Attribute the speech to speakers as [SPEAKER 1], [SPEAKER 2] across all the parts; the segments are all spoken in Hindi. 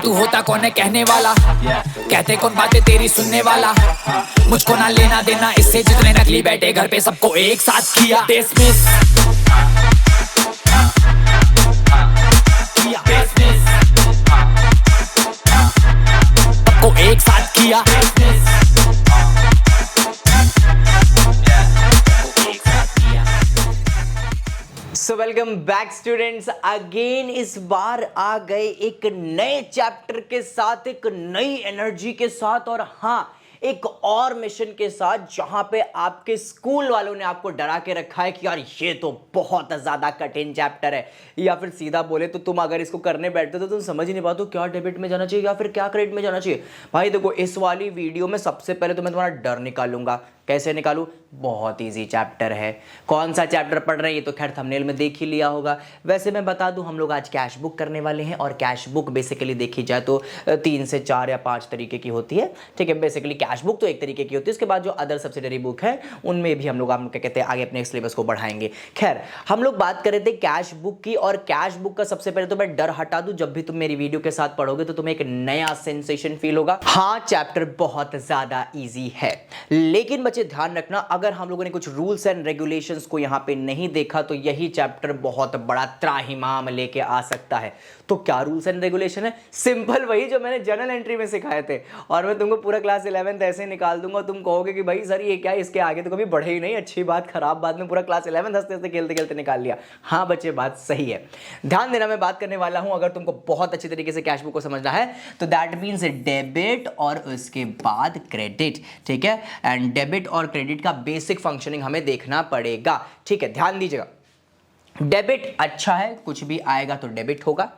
[SPEAKER 1] तू होता कौन है कहने वाला, कहते कौन बातें तेरी सुनने वाला। मुझको ना लेना देना इससे जितने नकली बैठे घर पे सबको एक साथ किया डिसमिस। सबको एक साथ किया
[SPEAKER 2] so welcome back students again. इस बार आ गए एक नए चैप्टर के साथ, एक नई एनर्जी के साथ और हाँ एक और मिशन के साथ, जहां पे आपके स्कूल वालों ने आपको डरा के रखा है कि यार ये तो बहुत ज्यादा कठिन चैप्टर है, या फिर सीधा बोले तो तुम अगर इसको करने बैठते तो तुम समझ ही नहीं पाते क्या डेबिट में जाना चाहिए या फिर क्या क्रेडिट में जाना चाहिए। भाई देखो, इस वाली वीडियो में सबसे पहले तो मैं तुम्हारा डर निकालूंगा। कैसे निकालूं? बहुत इजी चैप्टर है। कौन सा चैप्टर पढ़ रहे हैं ये तो खैर थंबनेल में देख ही लिया होगा। वैसे मैं बता दूं, हम लोग आज कैश बुक करने वाले हैं और कैश बुक बेसिकली देखी जाए तो 3 से 4 या 5 तरीके की होती है। ठीक है, बेसिकली कैश बुक तो एक तरीके की होती है, उसके बाद जो अदर सब्सिडरी बुक है उनमें भी हम लोग क्या कहते हैं आगे अपने सिलेबस को बढ़ाएंगे। खैर, हम लोग बात कर रहे थे कैश बुक की, और कैश बुक का सबसे पहले तो मैं डर हटा दूं, जब भी तुम मेरी वीडियो के साथ पढ़ोगे तो तुम्हें एक नया सेंसेशन फील होगा। हाँ, चैप्टर बहुत ज्यादा ईजी है, लेकिन बच्चे ध्यान रखना, अगर हम लोगों ने कुछ रूल्स एंड रेगुलेशंस को यहां पे नहीं देखा तो यही चैप्टर बहुत बड़ा त्राहिमाम लेके आ सकता है। तो क्या रूल्स एंड रेगुलेशन है? सिंपल वही जो मैंने जर्नल एंट्री में सिखाए थे, और मैं तुमको पूरा क्लास 11th ऐसे निकाल दूंगा। तुम कहोगे कि भाई सर ये क्या है, इसके आगे तो कभी बढ़े ही नहीं। अच्छी बात, खराब बात में पूरा क्लास 11th हंसते हंसते खेलते खेलते निकाल लिया। हाँ बच्चे, बात सही है, ध्यान देना। मैं बात करने वाला हूं, अगर तुमको बहुत अच्छी तरीके से कैश बुक को समझना है तो दैट मीन्स डेबिट और उसके बाद क्रेडिट। ठीक है, एंड डेबिट और क्रेडिट का बेसिक फंक्शनिंग हमें देखना पड़ेगा। ठीक है, ध्यान दीजिएगा। डेबिट अच्छा है, कुछ भी आएगा तो डेबिट होगा।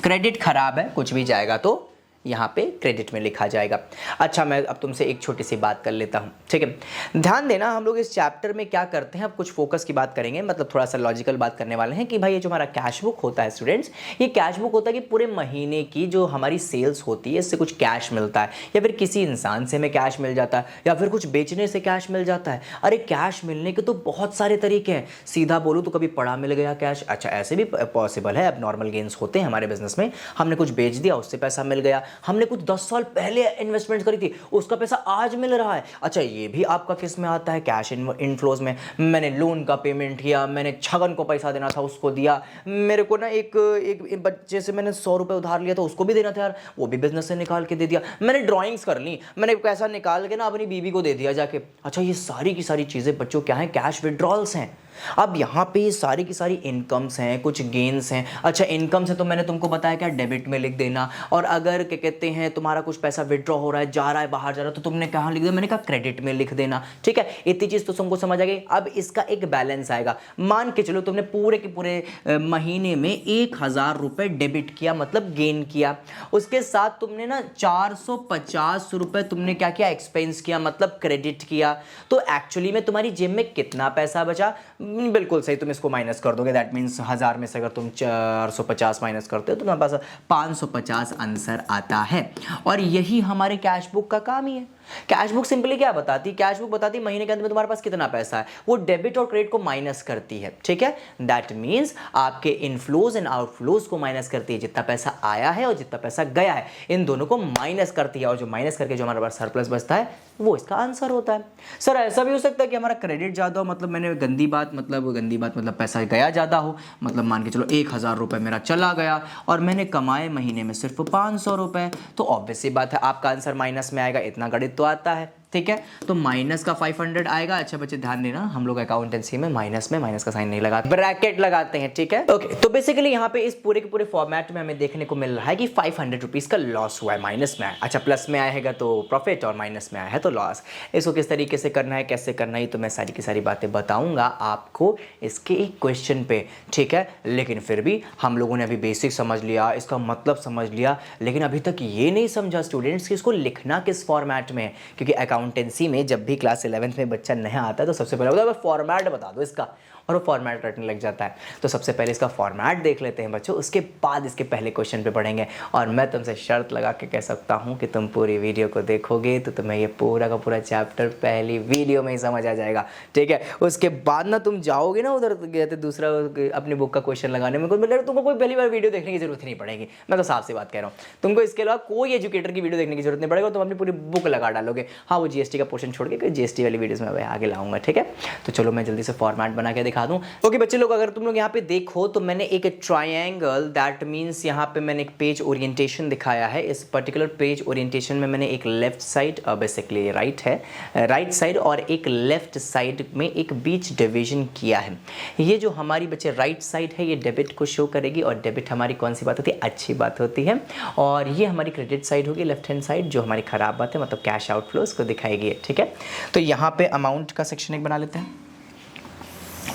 [SPEAKER 2] क्रेडिट खराब है, कुछ भी जाएगा तो यहाँ पे क्रेडिट में लिखा जाएगा। अच्छा, मैं अब तुमसे एक छोटी सी बात कर लेता हूँ। ठीक है, ध्यान देना। हम लोग इस चैप्टर में क्या करते हैं, अब कुछ फोकस की बात करेंगे, मतलब थोड़ा सा लॉजिकल बात करने वाले हैं कि भाई ये जो हमारा कैश बुक होता है स्टूडेंट्स, ये कैश बुक होता है कि पूरे महीने की जो हमारी सेल्स होती है इससे कुछ कैश मिलता है, या फिर किसी इंसान से हमें कैश मिल जाता है, या फिर कुछ बेचने से कैश मिल जाता है। अरे कैश मिलने के तो बहुत सारे तरीके हैं। सीधा बोलूँ तो कभी पड़ा मिल गया कैश, अच्छा ऐसे भी पॉसिबल है। अब नॉर्मल गेन्स होते हैं हमारे बिजनेस में, हमने कुछ बेच दिया उससे पैसा मिल गया, हमने कुछ 10 साल पहले इन्वेस्टमेंट करी थी उसका पैसा आज मिल रहा है। अच्छा, ये भी आपका किस में आता है? कैश इनफ्लोज में। मैंने लोन का पेमेंट किया, मैंने छगन को पैसा देना था उसको दिया, मेरे को ना एक बच्चे से मैंने 100 रुपए उधार लिया था उसको भी देना था यार, वो भी बिजनेस से निकाल के दे दिया। मैंने ड्राइंग्स कर ली, मैंने पैसा निकाल के ना अपनी बीवी को दे दिया जाके। अच्छा, ये सारी की सारी चीजें बच्चों क्या है? कैश विड्रॉल्स हैं। अब यहाँ पे ये सारी की सारी इनकम्स हैं, कुछ गेन्स हैं। अच्छा, इनकम्स है तो मैंने तुमको बताया क्या, डेबिट में लिख देना। और अगर क्या कहते हैं तुम्हारा कुछ पैसा विड्रॉ हो रहा है, जा रहा है, बाहर जा रहा है, तो तुमने कहाँ लिख दिया? मैंने कहा क्रेडिट में लिख देना। ठीक है, इतनी चीज तो तुमको समझ आ गई। अब इसका एक बैलेंस आएगा। मान के चलो तुमने पूरे के पूरे महीने में 1000 रुपए डेबिट किया, मतलब गेन किया। उसके साथ तुमने ना 450 रुपए तुमने क्या किया? एक्सपेंस किया, मतलब क्रेडिट किया। तो एक्चुअली में तुम्हारी जेब में कितना पैसा बचा? बिल्कुल सही, तुम इसको माइनस कर दोगे। दैट मीन्स 1000 में से अगर तुम 450 माइनस करते हो तो तुम्हारे पास 550 आंसर आता है। और यही हमारे कैश बुक का काम ही है। कैश बुक सिंपली क्या बताती? कैश बुक बताती महीने के अंत में तुम्हारे पास कितना पैसा है, वो डेबिट और क्रेडिट को माइनस करती है। ठीक है, दैट मीन्स आपके इनफ्लोज एंड आउटफ्लोज को माइनस करती है। जितना पैसा आया है और जितना पैसा गया है, इन दोनों को माइनस करती है, और जो माइनस करके जो हमारे पास सरप्लस बचता है वो इसका आंसर होता है। सर ऐसा भी हो सकता है कि हमारा क्रेडिट ज्यादा हो, मतलब मैंने गंदी बात मतलब पैसा गया ज्यादा हो, मतलब मान के चलो 1000 रुपए मेरा चला गया और मैंने कमाए महीने में सिर्फ 500 रुपए, तो ऑब्वियस सी बात है आपका आंसर माइनस में आएगा। इतना गणित तो आता है। ठीक है, तो माइनस का 500 आएगा। अच्छा बच्चे ध्यान देना, हम लोग अकाउंटेंसी में माइनस का साइन नहीं लगाते, ब्रैकेट लगाते हैं। ठीक है, ओके। तो बेसिकली यहाँ पे इस पूरे के पूरे फॉर्मेट में हमें देखने को मिल रहा है कि 500 रुपीज का लॉस हुआ है, माइनस में आया। अच्छा, प्लस में आएगा तो प्रॉफिट और माइनस में आया है तो लॉस। इसको किस तरीके से करना है, कैसे करना है, तो मैं सारी की सारी बातें बताऊंगा आपको इसके एक क्वेश्चन पे। ठीक है, लेकिन फिर भी हम लोगों ने अभी बेसिक समझ लिया, इसका मतलब समझ लिया, लेकिन अभी तक ये नहीं समझा स्टूडेंट्स कि इसको लिखना किस फॉर्मेट में है। क्योंकि अकाउंटेंसी में जब भी क्लास 11th में बच्चा नया आता है तो सबसे पहले बोलता है फॉर्मेट बता दो इसका, और वो फॉर्मेट रटने लग जाता है। तो सबसे पहले इसका फॉर्मेट देख लेते हैं बच्चों, उसके बाद इसके पहले क्वेश्चन पे पढ़ेंगे। और मैं तुमसे शर्त लगा के कह सकता हूँ कि तुम पूरी वीडियो को देखोगे तो तुम्हें ये पूरा का पूरा चैप्टर पहली वीडियो में ही समझ आ जाएगा, ठीक है। उसके बाद ना तुम जाओगे ना उधर गए थे दूसरा अपनी बुक का क्वेश्चन लगाने में, तुमको कोई पहली बार वीडियो देखने की जरूरत नहीं पड़ेगी। मैं तो साफ सी बात कह रहा हूँ, तुमको इसके अलावा कोई एजुकेटर की वीडियो देखने की जरूरत नहीं पड़ेगा, तुम अपनी पूरी बुक लगा डालोगे। हाँ, वो जीएसटी का पोर्शन छोड़ के जीएसटी वाली वीडियोस में आगे लाऊंगा, ठीक है। तो चलो मैं जल्दी से फॉर्मेट बना के दिखा दूँ। ओके बच्चे लोग, अगर तुम लोग यहाँ पे देखो तो मैंने एक ट्रायंगल, दैट मीन्स यहाँ पे मैंने एक पेज ओरिएंटेशन दिखाया है। इस पर्टिकुलर पेज ओरिएंटेशन में मैंने एक लेफ्ट साइड, बेसिकली राइट है, राइट साइड और एक लेफ्ट साइड में एक बीच डिवीजन किया है। ये जो हमारी बच्चे राइट साइड है ये डेबिट को शो करेगी, और डेबिट हमारी कौन सी बात होती है, अच्छी बात होती है। और ये हमारी क्रेडिट साइड होगी, लेफ्ट हैंड साइड, जो हमारी खराब बात है, मतलब कैश आउटफ्लोज को दिखाएगी, ठीक है। तो यहाँ पे अमाउंट का सेक्शन एक बना लेते हैं,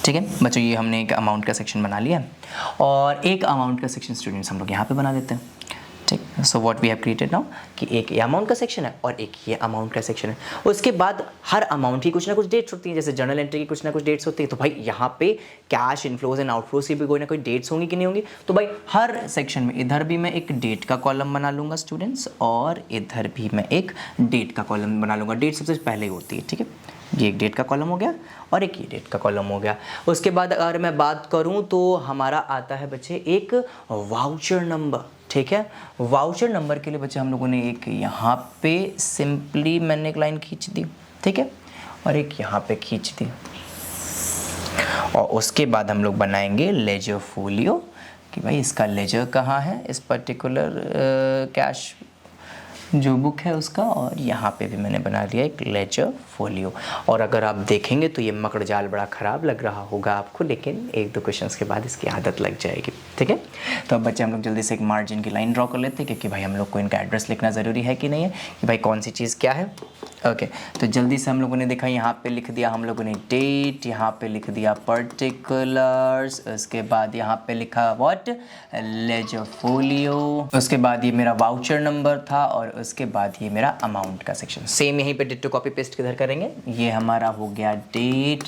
[SPEAKER 2] ठीक है बच्चों। ये हमने एक अमाउंट का सेक्शन बना लिया, और एक अमाउंट का सेक्शन स्टूडेंट्स हम लोग यहाँ पे बना देते हैं, ठीक। So what we have created now कि एक ये अमाउंट का सेक्शन है और एक ये अमाउंट का सेक्शन है। उसके बाद हर अमाउंट की कुछ ना कुछ डेट्स होती हैं, जैसे जर्नल एंट्री की कुछ ना कुछ डेट्स होती है। तो भाई यहाँ पे कैश इनफ्लोज एंड आउटफ्लोज की भी कोई ना कोई डेट्स होंगी कि नहीं होंगी। तो भाई हर सेक्शन में इधर भी मैं एक डेट का कॉलम बना लूँगा स्टूडेंट्स, और इधर भी मैं एक डेट का कॉलम बना लूँगा। डेट सबसे पहले होती है, ठीक है। ये एक डेट का कॉलम हो गया और एक ये डेट का कॉलम हो गया। उसके बाद अगर मैं बात करूं तो हमारा आता है बच्चे एक वाउचर नंबर, ठीक है। वाउचर नंबर के लिए बच्चे हम लोगों ने एक यहाँ पे सिंपली मैंने एक लाइन खींच दी, ठीक है, और एक यहाँ पे खींच दी। और उसके बाद हम लोग बनाएंगे लेजर फोलियो कि भाई इसका लेजर कहाँ है, इस पर्टिकुलर कैश जो बुक है उसका। और यहाँ पे भी मैंने बना दिया एक लेजर फोलियो। और अगर आप देखेंगे तो ये मकड़ जाल बड़ा ख़राब लग रहा होगा आपको, लेकिन एक दो क्वेश्चंस के बाद इसकी आदत लग जाएगी, ठीक है। तो अब बच्चे हम लोग जल्दी से एक मार्जिन की लाइन ड्रॉ कर लेते हैं, क्योंकि भाई हम लोग को इनका एड्रेस लिखना ज़रूरी है कि नहीं है, कि भाई कौन सी चीज़ क्या है। ओके तो जल्दी से हम लोगों ने देखा, यहाँ पे लिख दिया हम लोगों ने डेट, यहाँ पे लिख दिया पर्टिकुलर्स, उसके बाद यहाँ पे लिखा व्हाट, लेजर फोलियो। उसके बाद ये मेरा वाउचर नंबर था, और उसके बाद ये मेरा अमाउंट का सेक्शन। सेम यहीं पे डिट्टो कॉपी पेस्ट किधर करेंगे। ये हमारा हो गया डेट,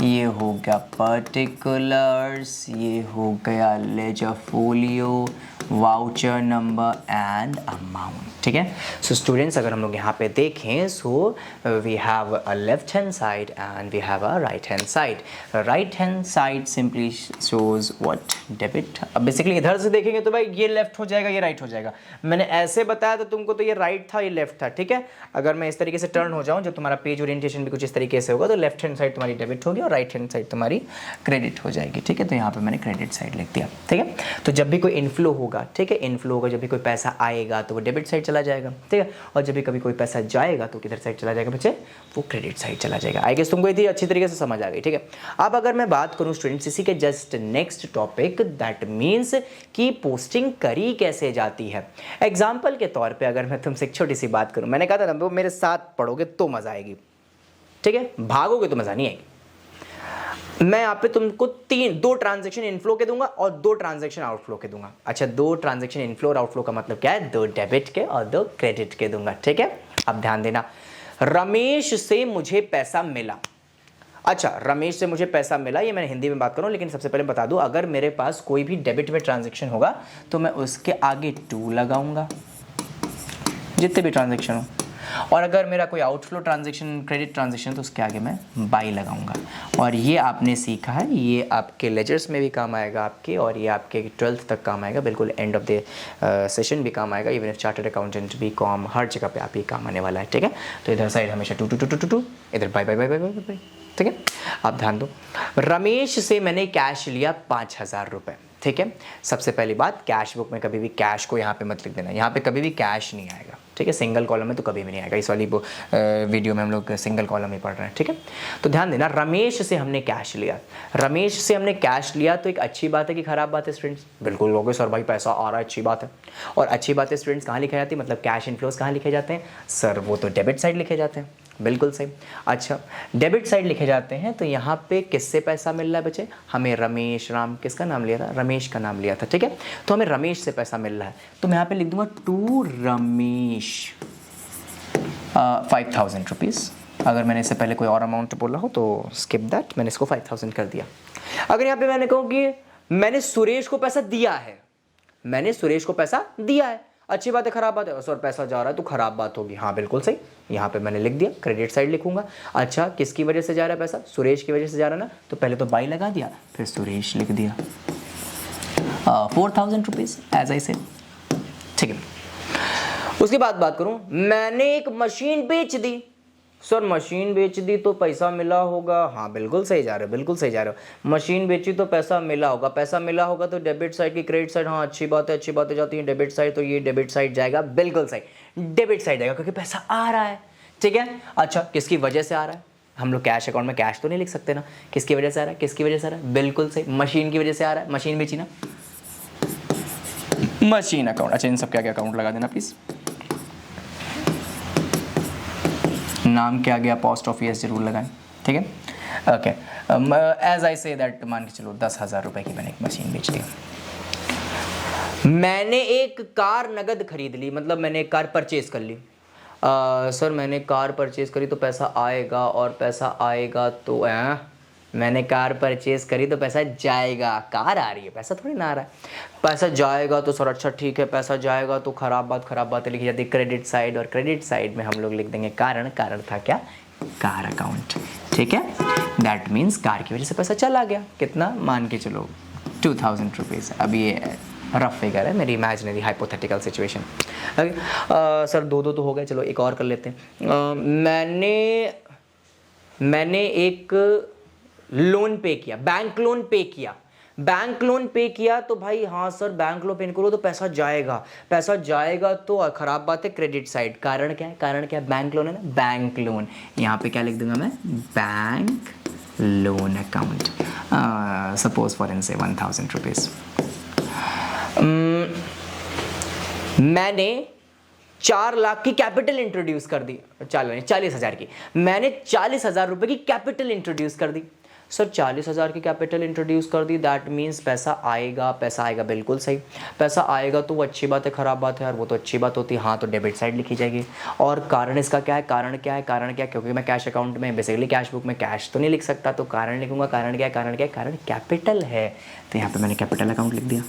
[SPEAKER 2] ये हो गया पर्टिकुलर्स, ये हो गया ledger folio, voucher number and amount, ठीक है। सो स्टूडेंट्स अगर हम लोग यहाँ पे देखें, so we have a left hand side and we have a right hand side. Right hand side simply shows what, debit. अब बेसिकली इधर से देखेंगे तो भाई ये लेफ्ट हो जाएगा, ये राइट हो जाएगा। मैंने ऐसे बताया तो तुमको तो ये राइट था, ये लेफ्ट था, ठीक है। अगर मैं इस तरीके से टर्न हो जाऊँ, जब तुम्हारा पेज ओरिएंटेशन भी कुछ इस तरीके से होगा, तो लेफ्ट हैंड साइड तुम्हारी डेबिट होगी और राइट हैंड साइड तुम्हारी क्रेडिट हो जाएगी, ठीक है। तो यहाँ पे मैंने क्रेडिट साइड लिख दिया, ठीक है। तो जब भी कोई इनफ्लो होगा, ठीक है, इनफ्लो होगा, जब भी कोई पैसा आएगा तो वो डेबिट साइड चला जाएगा, ठीक है। और जब भी कभी कोई पैसा जाएगा तो किधर साइड चला जाएगा बच्चे, वो क्रेडिट साइड चला जाएगा। आई गेस तुमको ये अच्छी तरीके से समझ आ गई, ठीक है। अब अगर मैं बात करूँ स्टूडेंट्स इसी के just next topic, that means कि पोस्टिंग करी कैसे जाती है। एग्जाम्पल के तौर पर अगर मैं तुमसे एक छोटी सी बात करूँ, मैंने कहा था ना वो मेरे साथ पढ़ोगे तो मजा आएगी, ठीक है, भागोगे तो मजा नहीं आएगी। मैं यहाँ पे तुमको दो ट्रांजैक्शन इनफ्लो के दूंगा और 2 ट्रांजैक्शन आउटफ्लो के दूंगा। अच्छा, 2 ट्रांजैक्शन इनफ्लो और आउटफ्लो का मतलब क्या है, 2 डेबिट के और 2 क्रेडिट के दूंगा, ठीक है। अब ध्यान देना, रमेश से मुझे पैसा मिला। अच्छा, रमेश से मुझे पैसा मिला, ये मैं हिंदी में बात करूं, लेकिन सबसे पहले बता दूं, अगर मेरे पास कोई भी डेबिट में ट्रांजैक्शन होगा तो मैं उसके आगे 2 लगाऊंगा, जितने भी ट्रांजैक्शन हो। और अगर मेरा कोई आउटफ्लो ट्रांजैक्शन, क्रेडिट ट्रांजैक्शन, तो उसके आगे मैं बाई लगाऊंगा। और ये आपने सीखा है, ये आपके लेजर्स में भी काम आएगा आपके, और ये आपके 12th तक काम आएगा, बिल्कुल एंड ऑफ द सेशन भी काम आएगा, इवन इफ चार्टर्ड अकाउंटेंट भी कॉम, हर जगह पे आप ये काम आने वाला है, ठीक है। तो इधर साइड हमेशा 2 2 2 2 2, इधर by by by by by, ठीक है। आप ध्यान दो, रमेश से मैंने कैश लिया 5000 रुपये, ठीक है। सबसे पहली बात, कैश बुक में कभी भी कैश को यहाँ पे मत लिख देना, यहाँ पे कभी भी कैश नहीं आएगा, ठीक है। सिंगल कॉलम में तो कभी भी नहीं आएगा। इस वाली वीडियो में हम लोग सिंगल कॉलम ही पढ़ रहे हैं, ठीक है। तो ध्यान देना, रमेश से हमने कैश लिया, रमेश से हमने कैश लिया, तो एक अच्छी बात है कि खराब बात है स्टूडेंट्स? बिल्कुल लोगे सर भाई पैसा आ रहा है, अच्छी बात है। और अच्छी बात है स्टूडेंट्स कहाँ लिखा जाती है, मतलब कैश इनफ्लोज कहाँ लिखे जाते हैं सर? वो तो डेबिट साइड लिखे जाते हैं, बिल्कुल सही। अच्छा, डेबिट साइड लिखे जाते हैं, तो यहाँ पे किससे पैसा मिल रहा है बच्चे? हमें रमेश, राम किसका नाम लिया था? रमेश का नाम लिया था, ठीक है। तो हमें रमेश से पैसा मिल रहा है, तो मैं यहाँ पे लिख दूंगा टू रमेश, ₹5,000। अगर मैंने इससे पहले कोई और अमाउंट बोला हो तो स्किप दैट, मैंने इसको 5,000 कर दिया। अगर यहाँ पे मैंने कहूँ कि मैंने सुरेश को पैसा दिया है, मैंने सुरेश को पैसा दिया है, अच्छी बात है खराब बात है? सर पैसा जा रहा है तो खराब बात होगी। हाँ बिल्कुल सही, यहाँ पे मैंने लिख दिया, क्रेडिट साइड लिखूंगा। अच्छा किसकी वजह से जा रहा है पैसा? सुरेश की वजह से जा रहा है ना, तो पहले तो बाई लगा दिया, फिर सुरेश लिख दिया। ₹4,000 एज आई सेड, ठीक है। उसके बाद बात करूं, मैंने एक मशीन बेच दी। सर मशीन बेच दी तो पैसा मिला होगा? हाँ बिल्कुल सही जा रहे हो, बिल्कुल सही जा रहे हो। मशीन बेची तो पैसा मिला होगा, पैसा मिला होगा तो डेबिट साइड की क्रेडिट साइड, हाँ अच्छी बात है, अच्छी बातें जाती हैं डेबिट साइड, तो ये डेबिट साइड जाएगा, बिल्कुल सही डेबिट साइड जाएगा क्योंकि पैसा आ रहा है, ठीक है। अच्छा किसकी वजह से आ रहा है? हम लोग कैश अकाउंट में कैश तो नहीं लिख सकते ना, किसकी वजह से आ रहा है? किसकी वजह से आ रहा है? बिल्कुल सही मशीन की वजह से आ रहा है, मशीन बेची ना, मशीन अकाउंट। अच्छा इन सब क्या क्या अकाउंट लगा देना प्लीज। नाम क्या गया, पोस्ट ऑफिस जरूर लगाएं, ठीक है। Okay as I say that, मान के चलो 10,000 रुपए की मैंने एक मशीन बेच दी। मैंने एक कार नगद खरीद ली, मतलब मैंने एक कार परचेज कर ली। सर मैंने कार परचेज करी तो पैसा आएगा, और पैसा आएगा तो मैंने कार परचेज करी तो पैसा जाएगा, कार आ रही है पैसा थोड़ी ना आ रहा है। पैसा जाएगा तो सर अच्छा ठीक है, पैसा जाएगा तो खराब बात लिखी जाती है क्रेडिट साइड, और क्रेडिट साइड में हम लोग लिख देंगे कारण। कारण था क्या? कार अकाउंट, ठीक है। दैट मीन्स कार की वजह से पैसा चला गया, कितना मान के चलो ₹2,000। अब ये रफ फिगर है, मेरी इमेजिनरी हाइपोथेटिकल सिचुएशन। सर दो तो हो गए, चलो एक और कर लेते हैं। मैंने एक लोन पे किया, बैंक लोन पे किया, बैंक लोन पे किया तो भाई हाँ सर बैंक लोन पे करो तो पैसा जाएगा, पैसा जाएगा तो खराब बात है क्रेडिट साइड। कारण क्या है? कारण क्या है? बैंक लोन है ना, बैंक लोन। यहाँ पे क्या लिख दूंगा मैं? Bank loan account. Suppose for इनसे ₹1,000। मैंने 4 लाख की कैपिटल इंट्रोड्यूस कर दी, 40,000 की, मैंने 40,000 रुपए की कैपिटल इंट्रोड्यूस कर दी। सर 40,000 की कैपिटल इंट्रोड्यूस कर दी, दैट मीन्स पैसा आएगा, पैसा आएगा, बिल्कुल सही। पैसा आएगा तो वो अच्छी बात है खराब बात है यार? वो तो अच्छी बात होती है, हाँ तो डेबिट साइड लिखी जाएगी। और कारण इसका क्या है? कारण क्या है? कारण क्या? क्योंकि मैं कैश अकाउंट में बेसिकली कैश बुक में कैश तो नहीं लिख सकता, तो कारण लिखूंगा। कारण क्या है? कारण क्या है? कारण कैपिटल है, तो यहाँ पर मैंने कैपिटल अकाउंट लिख दिया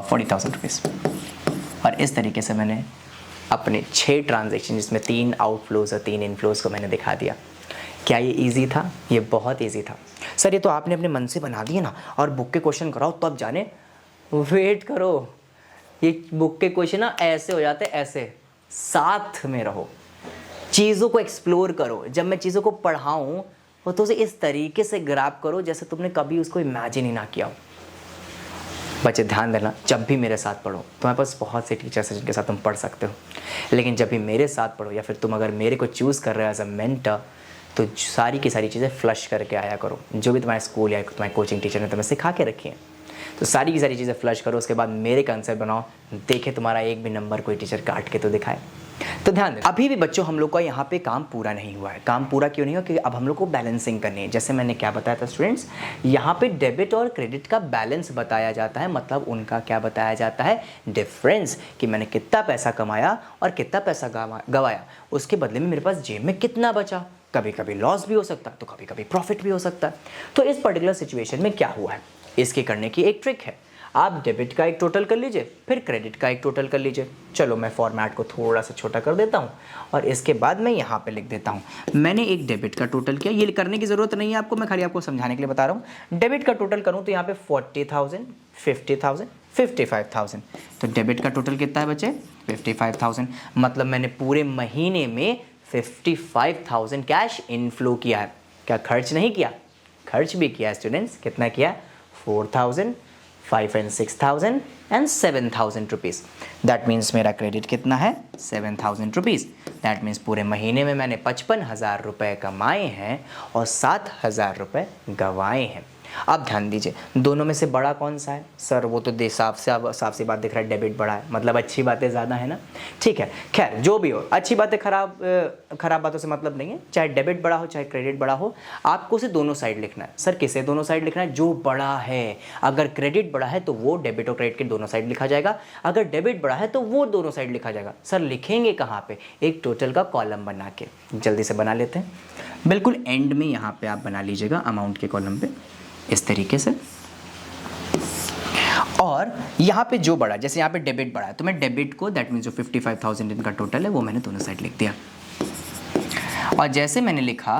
[SPEAKER 2] ₹40,000। और इस तरीके से मैंने अपने 6 ट्रांजैक्शन, जिसमें 3 आउटफ्लोज और 3 इनफ्लोज को मैंने दिखा दिया। क्या ये इजी था? ये बहुत इजी था सर। ये तो आपने अपने मन से बना दिए ना, और बुक के क्वेश्चन कराओ तब जाने। वेट करो, ये बुक के क्वेश्चन ना ऐसे हो जाते, ऐसे साथ में रहो, चीज़ों को एक्सप्लोर करो। जब मैं चीज़ों को पढ़ाऊँ वो तो उसे इस तरीके से ग्रैब करो जैसे तुमने कभी उसको इमेजिन ही ना किया हो। बच्चे ध्यान देना, जब भी मेरे साथ पढ़ो, तुम्हारे पास बहुत से टीचर्स हैं जिनके साथ तुम पढ़ सकते हो, लेकिन जब भी मेरे साथ पढ़ो या फिर तुम अगर मेरे को चूज़ कर रहे हो एज अ मेंटर, तो सारी की सारी चीज़ें फ्लश करके आया करो। जो भी तुम्हारे स्कूल या तुम्हारे कोचिंग टीचर ने तुम्हें सिखा के रखी हैं, तो सारी की सारी चीज़ें फ्लश करो। उसके बाद मेरे कंसेप्ट बनाओ, देखे तुम्हारा एक भी नंबर कोई टीचर काट के तो दिखाए। तो ध्यान दें, अभी भी बच्चों हम लोग का यहाँ पे काम पूरा नहीं हुआ है। काम पूरा क्यों नहीं हुआ? क्योंकि अब हम लोग को बैलेंसिंग करनी है। जैसे मैंने क्या बताया था स्टूडेंट्स, यहाँ पे डेबिट और क्रेडिट का बैलेंस बताया जाता है, मतलब उनका क्या बताया जाता है? डिफरेंस, कि मैंने कितना पैसा कमाया और कितना पैसा गवाया, उसके बदले में मेरे पास जेब में कितना बचा। कभी कभी लॉस भी हो सकता है तो कभी कभी प्रॉफिट भी हो सकता है। तो इस पर्टिकुलर सिचुएशन में क्या हुआ है, इसके करने की एक ट्रिक है। आप डेबिट का एक टोटल कर लीजिए, फिर क्रेडिट का एक टोटल कर लीजिए। चलो मैं फॉर्मेट को थोड़ा सा छोटा कर देता हूँ और इसके बाद मैं यहाँ पे लिख देता हूँ, मैंने एक डेबिट का टोटल किया। ये करने की ज़रूरत नहीं है आपको, मैं खाली आपको समझाने के लिए बता रहा हूँ। डेबिट का टोटल करूँ तो यहाँ पे 40,000, 50,000, 55,000। तो डेबिट का टोटल कितना है बच्चे? 55,000। मतलब मैंने पूरे महीने में 55,000 कैश इनफ्लो किया है। क्या खर्च नहीं किया? खर्च भी किया स्टूडेंट्स। कितना किया? 4,000, 5 and 6,000 and 7,000 rupees. That means मेरा क्रेडिट कितना है? 7,000 रुपीज़। दैट मीन्स पूरे महीने में मैंने 55,000 रुपये कमाए हैं और 7,000 रुपये गंवाए हैं। अब ध्यान दीजिए, दोनों में से बड़ा कौन सा है? सर वो तो साफ सी बात दिख रहा है, डेबिट बड़ा है, मतलब अच्छी बातें ज़्यादा है ना। ठीक है, खैर जो भी हो, अच्छी बातें खराब बातों से मतलब नहीं है। चाहे डेबिट बड़ा हो चाहे क्रेडिट बड़ा हो, आपको उसे दोनों साइड लिखना है। सर किसे दोनों साइड लिखना है? जो बड़ा है। अगर क्रेडिट बड़ा है तो वो डेबिट और क्रेडिट के दोनों साइड लिखा जाएगा, अगर डेबिट बड़ा है तो वो दोनों साइड लिखा जाएगा। सर लिखेंगे कहाँ पे? एक टोटल का कॉलम बना के। जल्दी से बना लेते हैं, बिल्कुल एंड में यहाँ पे आप बना लीजिएगा अमाउंट के कॉलम पे इस तरीके से। और यहाँ पे जो बड़ा, जैसे यहाँ पे डेबिट बड़ा है तो मैं डेबिट को, दैट मीन्स जो 55,000 इनका टोटल है वो मैंने दोनों साइड लिख दिया। और जैसे मैंने लिखा,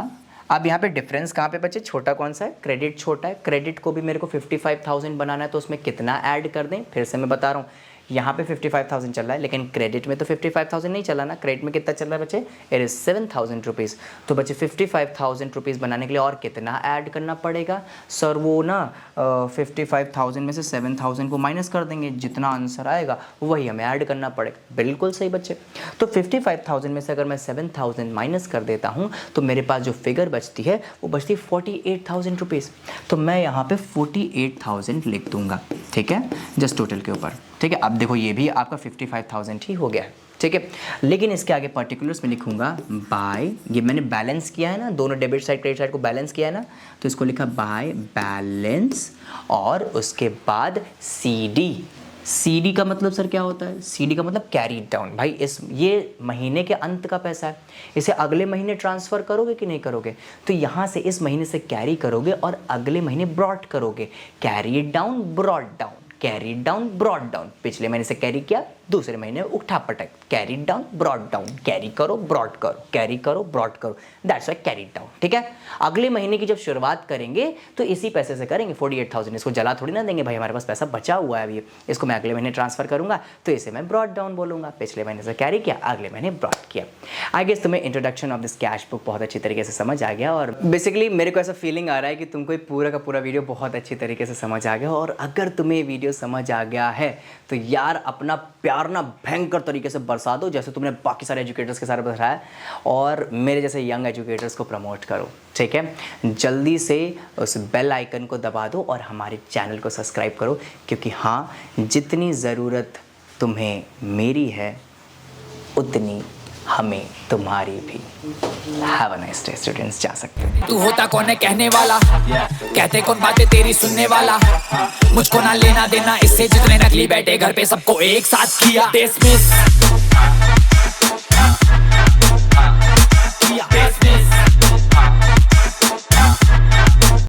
[SPEAKER 2] अब यहाँ पे डिफरेंस कहाँ पे बचे? छोटा कौन सा है? क्रेडिट छोटा है। क्रेडिट को भी मेरे को 55,000 बनाना है तो उसमें कितना ऐड कर दें? फिर से मैं बता रहा हूँ, यहाँ पे 55,000 चल रहा है, लेकिन क्रेडिट में तो 55,000 नहीं चला ना। क्रेडिट में कितना चल रहा है बच्चे? It is 7,000 rupees. तो बच्चे 55,000 रुपीज़ बनाने के लिए और कितना ऐड करना पड़ेगा? सर वो ना 55,000 में से 7,000 को माइनस कर देंगे, जितना आंसर आएगा वही हमें ऐड करना पड़ेगा। बिल्कुल सही बच्चे। तो 55,000 में से अगर मैं 7,000 माइनस कर देता हूँ तो मेरे पास जो फिगर बचती है वो बचती है 48,000 रुपीज़। तो मैं यहाँ पे 48,000 लिख दूंगा, ठीक है, जस्ट टोटल के ऊपर। ठीक है, अब देखो ये भी आपका 55,000 ही हो गया है। ठीक है, लेकिन इसके आगे पर्टिकुलर्स में लिखूंगा बाय, ये मैंने बैलेंस किया है ना, दोनों डेबिट साइड क्रेडिट साइड को बैलेंस किया है ना, तो इसको लिखा बाय बैलेंस। और उसके बाद CD का मतलब सर क्या होता है? CD का मतलब कैरी डाउन। भाई ये महीने के अंत का पैसा है, इसे अगले महीने ट्रांसफ़र करोगे कि नहीं करोगे? तो यहाँ से इस महीने से कैरी करोगे और अगले महीने ब्रॉड करोगे। Carry down brought down, carry down brought down. पिछले महीने से कैरी किया, दूसरे महीने उठा पटक, carry down brought down, carry करो ब्रॉड करो, कैरी करो ब्रॉड करो, दैट्स व्हाई कैरी डाउन। ठीक है, अगले महीने की जब शुरुआत करेंगे तो इसी पैसे से करेंगे। 48,000 इसको जला थोड़ी ना देंगे, भाई हमारे पास पैसा बचा हुआ है अभी, इसको मैं अगले महीने ट्रांसफर करूंगा तो इसे मैं ब्रॉड डाउन बोलूंगा। पिछले महीने से कैरी किया, अगले महीने ब्रॉड किया। आई गेस तुम्हें introduction of this cash book बहुत अच्छी तरीके से समझ आ गया, और बेसिकली मेरे को ऐसा फीलिंग आ रहा है कि तुमको ये पूरा का पूरा वीडियो बहुत अच्छी तरीके से समझ आ गया। और अगर तुम्हें वीडियो समझ आ गया है तो यार अपना प्यार ना भयंकर तरीके से बरसा दो, जैसे तुमने बाकी सारे एजुकेटर्स के साथ बरसाया, और मेरे जैसे यंग एजुकेटर्स को प्रमोट करो। ठीक है, जल्दी से उस बेल आइकन को दबा दो और हमारे चैनल को सब्सक्राइब करो, क्योंकि हाँ, जितनी ज़रूरत तुम्हें मेरी है उतनी हमें तुम्हारी भी। Have a nice day students, जा सकते हैं।
[SPEAKER 1] तू होता कौन है कहने वाला, कहते कौन बातें तेरी सुनने वाला, मुझको ना लेना देना इससे जितने नकली बैठे घर पे सबको एक साथ किया डिसमिस।